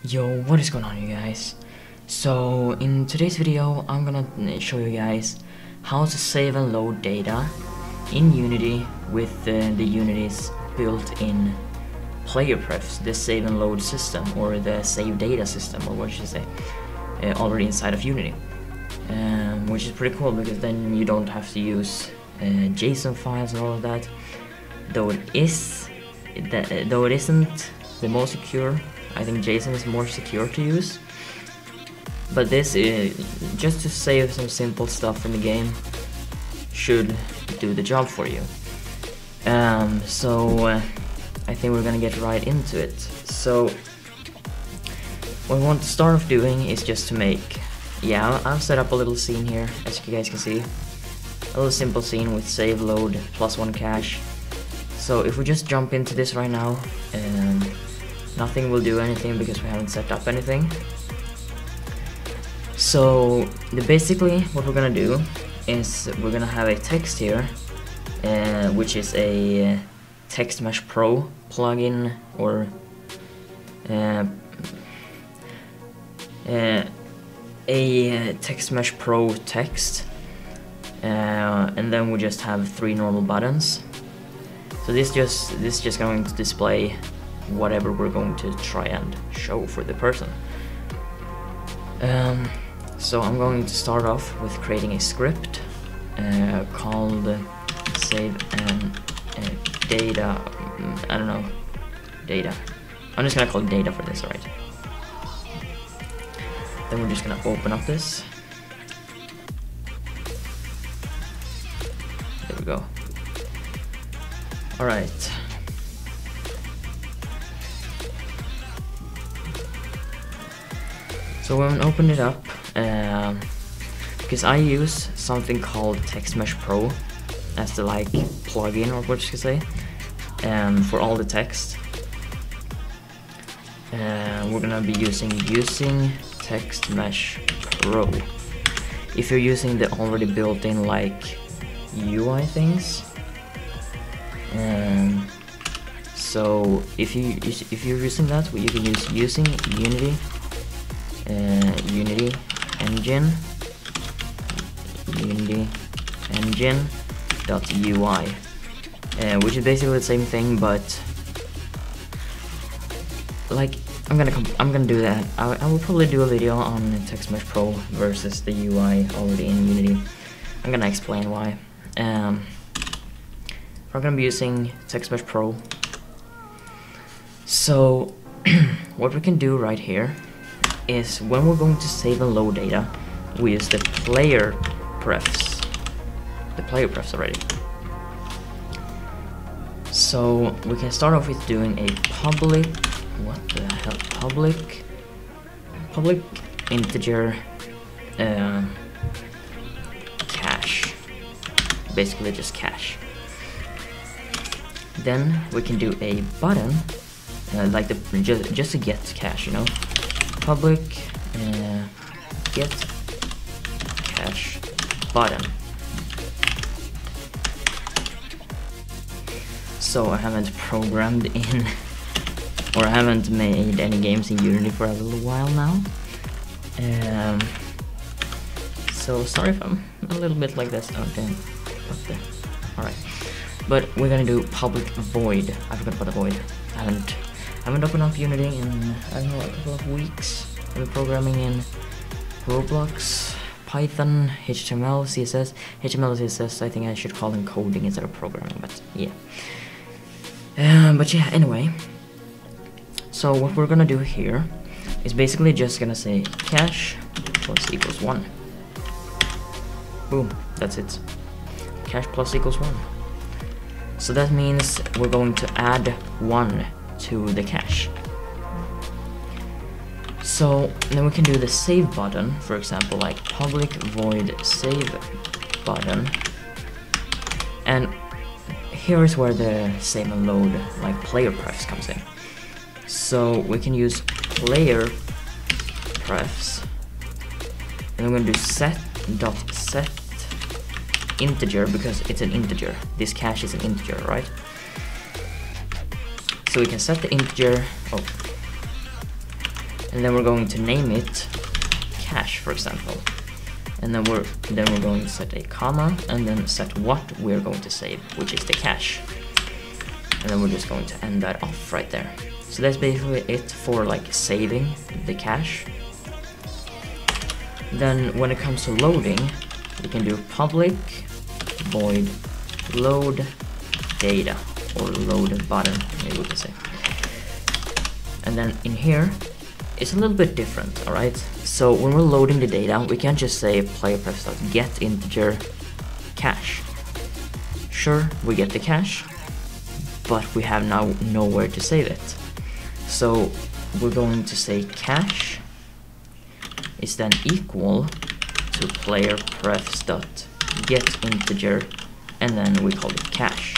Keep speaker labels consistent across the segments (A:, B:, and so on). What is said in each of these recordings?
A: Yo, what is going on, you guys? So in today's video I'm gonna show you guys how to save and load data in Unity with the Unity's built-in PlayerPrefs, the save and load system, or the save data system, or what should I say, already inside of Unity, which is pretty cool because then you don't have to use JSON files and all of that, though it isn't the most secure. I think JSON is more secure to use, but this is just to save some simple stuff in the game should do the job for you. I think we're gonna get right into it. So what we want to start off doing is just to make, I've set up a little scene here, as you guys can see, a little simple scene with save, load, +1 cache. So if we just jump into this right now, nothing will do anything because we haven't set up anything. So basically what we're gonna do is we're gonna have a text here, which is a Text Mesh Pro plugin, or a Text Mesh Pro text, and then we just have 3 normal buttons. So this just going to display whatever we're going to try and show for the person. So I'm going to start off with creating a script called save and data. I don't know, data. I'm just gonna call it data for this, alright? Then we're just gonna open up this. There we go. Alright. So when I open it up, because I use something called Text Mesh Pro as the plugin, or what you could say, for all the text. We're gonna be using Text Mesh Pro. If you're using the already built-in UI things, so if you're using that, you can use Unity engine.ui, which is basically the same thing, but I'm gonna do that. I will probably do a video on Text Mesh Pro versus the UI already in Unity. I'm gonna explain why. We're gonna be using Text Mesh Pro. So what we can do right here is when we're going to save and load data, we use the PlayerPrefs. The PlayerPrefs already. So we can start off with doing a public integer cache. Basically just cache. Then we can do a button, just to get cache, public get cache button. So I haven't programmed in, or I haven't made any games in Unity for a little while now, so sorry if I'm a little bit like this. Okay, alright, but we're gonna do public void. I forgot about the void. I haven't opened up Unity in, I don't know, a couple of weeks. I've been programming in Roblox, Python, HTML, CSS. HTML and CSS, I think I should call them coding instead of programming, but yeah. Anyway. So what we're gonna do here is basically just gonna say cache plus equals 1. Boom, that's it. Cache plus equals 1. So that means we're going to add 1 to the cache. So then we can do the save button, for example, public void save button, and here is where the save and load PlayerPrefs comes in. So we can use PlayerPrefs, and I'm going to do set integer because it's an integer. This cache is an integer, right? So we can set the integer. and then we're going to name it cache, for example. And then we're going to set a comma and then set what we're going to save, which is the cache. And then we're just going to end that off right there. So that's basically it for like saving the cache. Then when it comes to loading, we can do public void load data, or load button, maybe we can say. And then in here, it's a little bit different, alright? So when we're loading the data, we can't just say PlayerPrefs.get integer cache. Sure, we get the cache, but we have now nowhere to save it. So we're going to say cache is then equal to PlayerPrefs.get integer, and then we call it cache.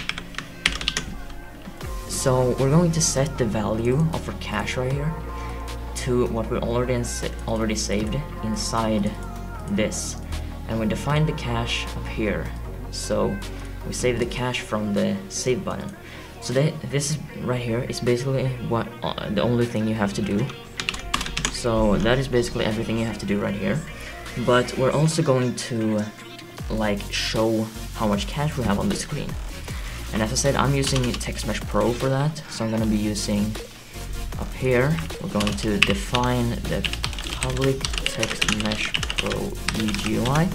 A: So we're going to set the value of our cache right here to what we already saved inside this, and we define the cache up here. So we save the cache from the save button. So this is right here is basically what the only thing you have to do. So that is basically everything you have to do right here. But we're also going to like show how much cache we have on the screen. And as I said, I'm using Text Mesh Pro for that. So I'm going to be using up here. We're going to define the public Text Mesh Pro UGUI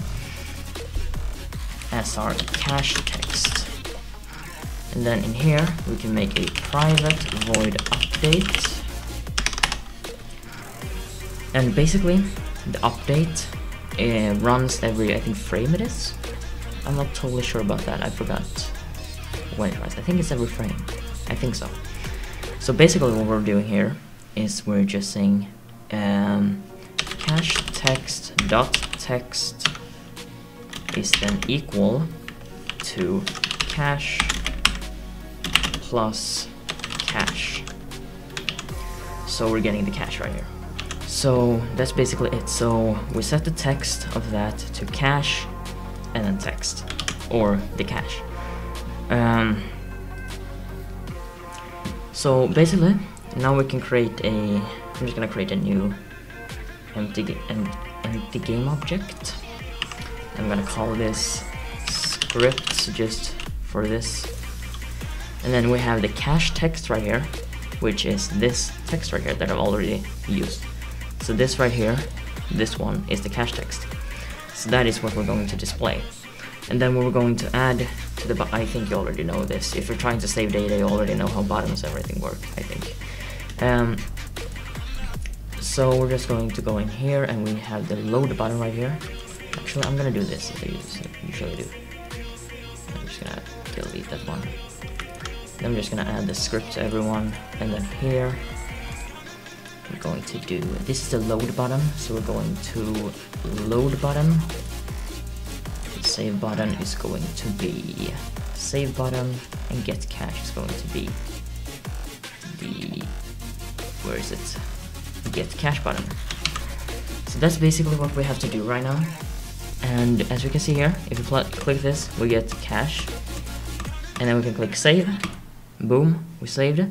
A: as our cache text. And then in here we can make a private void update. And basically the update runs every, I think, frame it is. I'm not totally sure about that, I forgot when it runs. I think it's every frame, I think so. So basically what we're doing here is we're just saying cache text dot text is then equal to cache plus cache. So we're getting the cache right here. So that's basically it. So we set the text of that to cache and then text, or the cache. So basically now we can create a, I'm just gonna create a new empty game object. I'm gonna call this scripts just for this. And then we have the cache text right here, which is this text right here that I've already used. So this right here, this one is the cache text. So that is what we're going to display. And then we're going to add to the, I think you already know this. If you're trying to save data, you already know how buttons everything work, I think. So we're just going to go in here and we have the load button right here. Actually, I'm gonna do this as I usually do. I'm just gonna delete that one. Then I'm just gonna add the script to everyone, and then here we're going to do, this is the load button, so we're going to load button. The save button is going to be save button, and get cache is going to be the, where is it? Get cache button. So that's basically what we have to do right now. And as we can see here, if you click this, we get cache, and then we can click save. Boom, we saved it.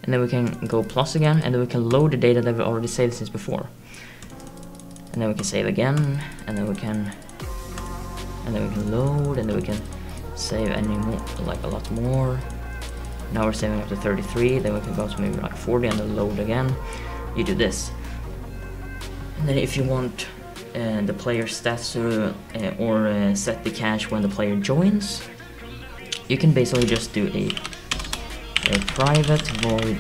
A: And then we can go plus again, and then we can load the data that we already saved since before. And then we can save again, and then we can load, and then we can save any more, like a lot more. Now we're saving up to 33, then we can go to maybe like 40 and then load again. You do this. And then if you want the player stats or set the cache when the player joins, you can basically just do a private void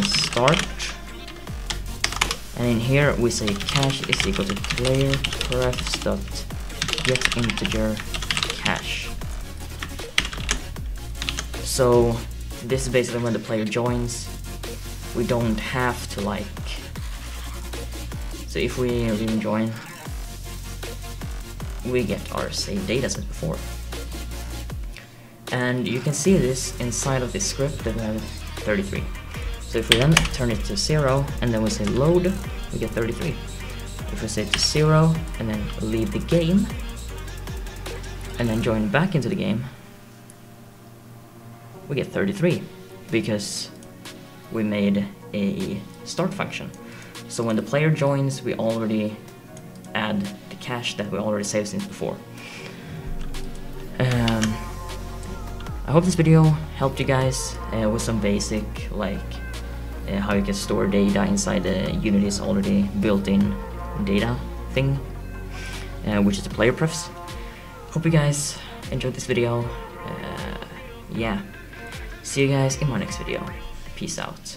A: start, and in here we say cache is equal to PlayerPrefs.get integer cache. So this is basically when the player joins. We don't have to like, so if we even join, we get our saved data since before. And you can see this inside of this script that we have 33. So if we then turn it to 0 and then we say load, we get 33. If we say to 0 and then leave the game and then join back into the game, we get 33 because we made a start function. So when the player joins, we already add the cache that we already saved since before. I hope this video helped you guys with some basic, like how you can store data inside Unity's already built-in data thing, which is the PlayerPrefs. Hope you guys enjoyed this video. Yeah, see you guys in my next video. Peace out.